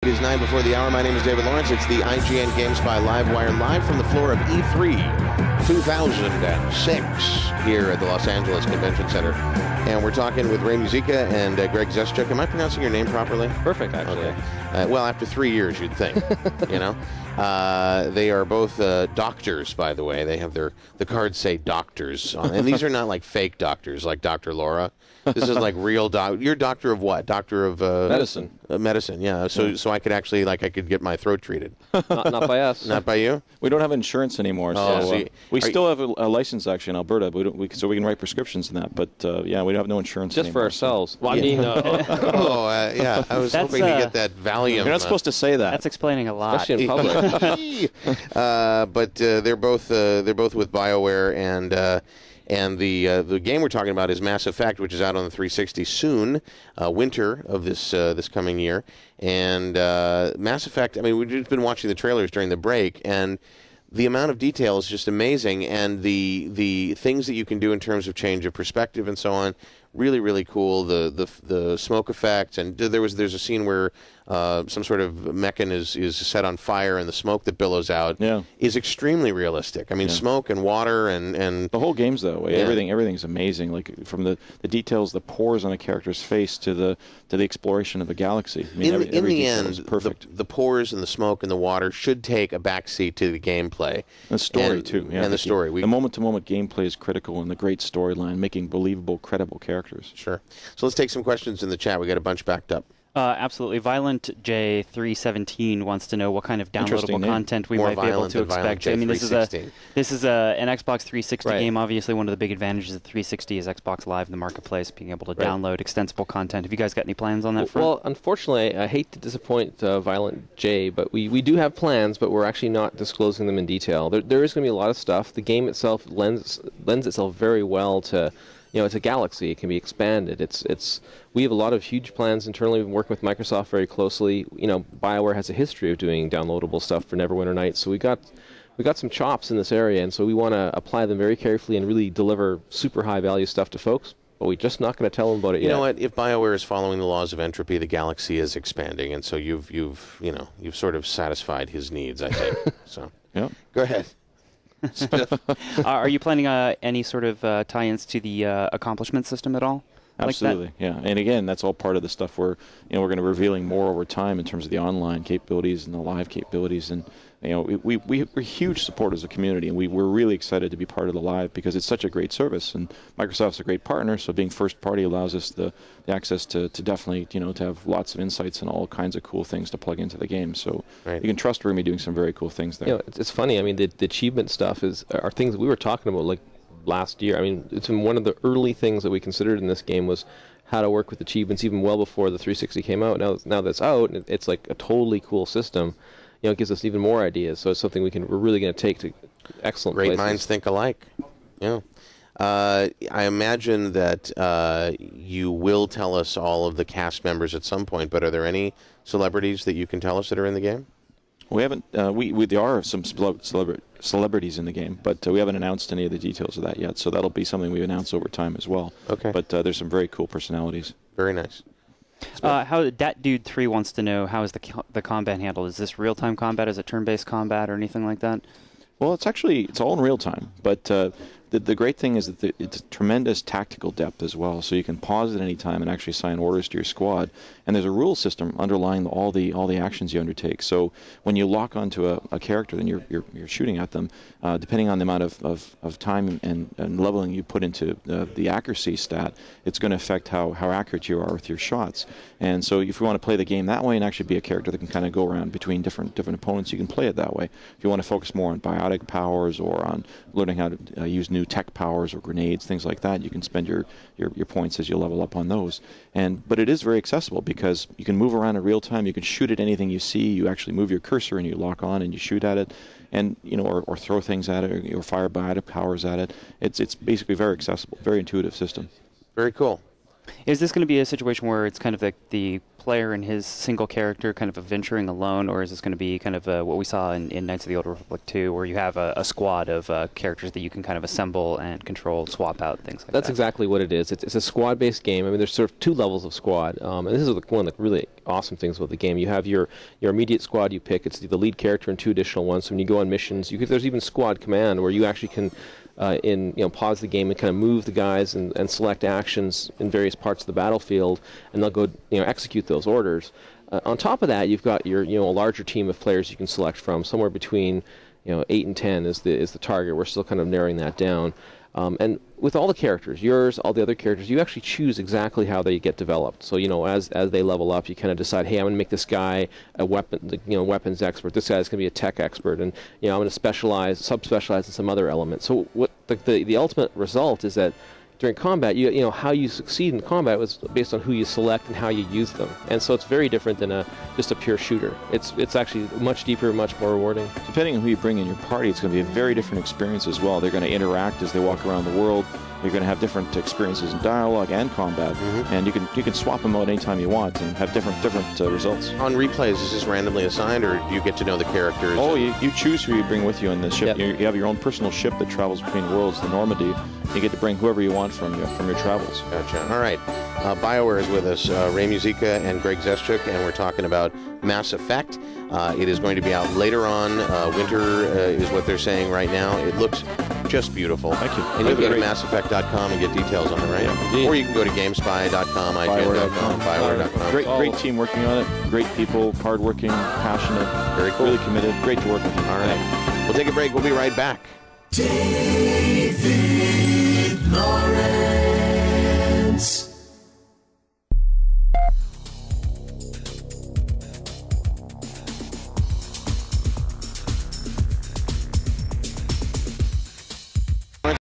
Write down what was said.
is 9 before the hour. My name is David Lawrence. It's the IGN Games by LiveWire, live from the floor of E3 2006 here at the Los Angeles Convention Center. And we're talking with Ray Muzica and Greg Zeschuk. Am I pronouncing your name properly? Perfect, actually. Okay. Well, after 3 years, you'd think, you know. They are both doctors, by the way. They have the cards say doctors on, and these are not like fake doctors like Dr. Laura. This is like real doctor. You're doctor of what? Doctor of medicine. Medicine, yeah. So I could actually I could get my throat treated. Not by us. Not by you. We don't have insurance anymore, so we still have a license actually in Alberta. So we can write prescriptions in that. But yeah, we don't have no insurance just anymore, for ourselves. So. Well, I mean, yeah. I was hoping to get that Valium. You're not supposed to say that. That's explaining a lot, especially in public. But they're both with BioWare, and the game we're talking about is Mass Effect, which is out on the 360 soon, winter of this coming year. And Mass Effect, I mean, we've just been watching the trailers during the break, and the amount of detail is just amazing, and the things that you can do in terms of change of perspective and so on, really, really cool. The smoke effects, and there's a scene where some sort of mechan is set on fire, and the smoke that billows out is extremely realistic. I mean, smoke and water and the whole game's that way. Everything's amazing. Like from the details, the pores on a character's face to the exploration of a galaxy. I mean, in the end, perfect. The pores and the smoke and the water should take a backseat to the gameplay. The story too. Yeah, and the story. The moment-to-moment gameplay is critical, and the great storyline, making believable, credible characters. Sure. So let's take some questions in the chat. We got a bunch backed up. Absolutely. Violent J317 wants to know what kind of downloadable content we might be able to expect. I mean, this is an Xbox 360 game. Obviously, one of the big advantages of 360 is Xbox Live in the marketplace, being able to download extensible content. Have you guys got any plans on that front? Well, unfortunately, I hate to disappoint Violent J, but we do have plans, but we're actually not disclosing them in detail. There is going to be a lot of stuff. The game itself lends itself very well to... You know, it's a galaxy. It can be expanded. We have a lot of huge plans internally. We've been working with Microsoft very closely. You know, BioWare has a history of doing downloadable stuff for Neverwinter Nights, so we got some chops in this area, and so we want to apply them very carefully and really deliver super high value stuff to folks. But we're just not going to tell them about it yet. You know what? If BioWare is following the laws of entropy, the galaxy is expanding, and so you've sort of satisfied his needs, I think. So yeah, go ahead. Are you planning any sort of tie-ins to the accomplishment system at all? Absolutely, like yeah. And again, that's all part of the stuff we're going to be revealing more over time in terms of the online capabilities and the live capabilities. And we're huge supporters of the community, and we're really excited to be part of the live because it's such a great service. And Microsoft's a great partner, so being first party allows us the access to definitely to have lots of insights and all kinds of cool things to plug into the game. So you can trust we're going to be doing some very cool things there. It's funny. I mean, the achievement stuff are things that we were talking about like last year. I mean, it's one of the early things that we considered in this game was how to work with achievements even well before the 360 came out. Now that's out, it's like a totally cool system. It gives us even more ideas. So it's something we're really going to take to excellent places. Great minds think alike. Yeah. I imagine that you will tell us all of the cast members at some point, but are there any celebrities that you can tell us that are in the game? We haven't. There are some celebrities in the game, but we haven't announced any of the details of that yet. So that'll be something we announce over time as well. Okay. But there's some very cool personalities. Very nice. How Dat Dude 3 wants to know, how is the combat handled? Is this real-time combat? Is it turn-based combat or anything like that? Well, it's all in real time, but the great thing is that it's tremendous tactical depth as well. So you can pause at any time and actually assign orders to your squad. And there's a rule system underlying all the actions you undertake. So when you lock onto a character, then you're shooting at them. Depending on the amount of time and leveling you put into the accuracy stat, it's going to affect how accurate you are with your shots. And so if you want to play the game that way and actually be a character that can kind of go around between different opponents, you can play it that way. If you want to focus more on biotic powers or on learning how to use new tech powers or grenades, things like that, you can spend your points as you level up on those. But it is very accessible because you can move around in real time. You can shoot at anything you see. You actually move your cursor and you lock on and you shoot at it, and or throw things at it or fire biotic powers at it. It's basically very accessible, very intuitive system. Very cool. Is this going to be a situation where it's kind of the player and his single character kind of adventuring alone, or is this going to be kind of what we saw in Knights of the Old Republic 2, where you have a squad of characters that you can kind of assemble and control, swap out, things like that? That's exactly what it is. It's a squad-based game. I mean, there's sort of 2 levels of squad, and this is one of the really awesome things about the game. You have your immediate squad you pick. It's the lead character and 2 additional ones. So when you go on missions, there's even squad command, where you actually can pause the game and kind of move the guys and select actions in various parts of the battlefield, and they'll go execute those orders. On top of that, you've got your a larger team of players you can select from. Somewhere between 8 and 10 is the target. We're still kind of narrowing that down. And with all the characters, yours, all the other characters, you actually choose exactly how they get developed. So, as they level up, you kind of decide, hey, I'm going to make this guy a weapons expert. This guy's going to be a tech expert, and I'm going to subspecialize in some other element. So, what the ultimate result is that during combat, how you succeed in combat was based on who you select and how you use them. And so it's very different than just a pure shooter. It's actually much deeper, much more rewarding. Depending on who you bring in your party, it's going to be a very different experience as well. They're going to interact as they walk around the world. You're going to have different experiences in dialogue and combat, and you can swap them out anytime you want and have different results. On replays, is this randomly assigned, or do you get to know the characters? Oh, you choose who you bring with you on the ship. Yep. You have your own personal ship that travels between worlds, the Normandy. You get to bring whoever you want from your travels. Gotcha. All right. BioWare is with us, Ray Muzica and Greg Zeschuk, and we're talking about Mass Effect. It is going to be out later on. Winter is what they're saying right now. It looks just beautiful. Thank you. And you can go to masseffect.com and get details on it, right? Yeah. Or you can go to gamespy.com, IGN.com, BioWare.com. Great team working on it. Great people, hardworking, passionate, very cool. Really committed. Great to work with you. All right. We'll take a break. We'll be right back. David Lawrence.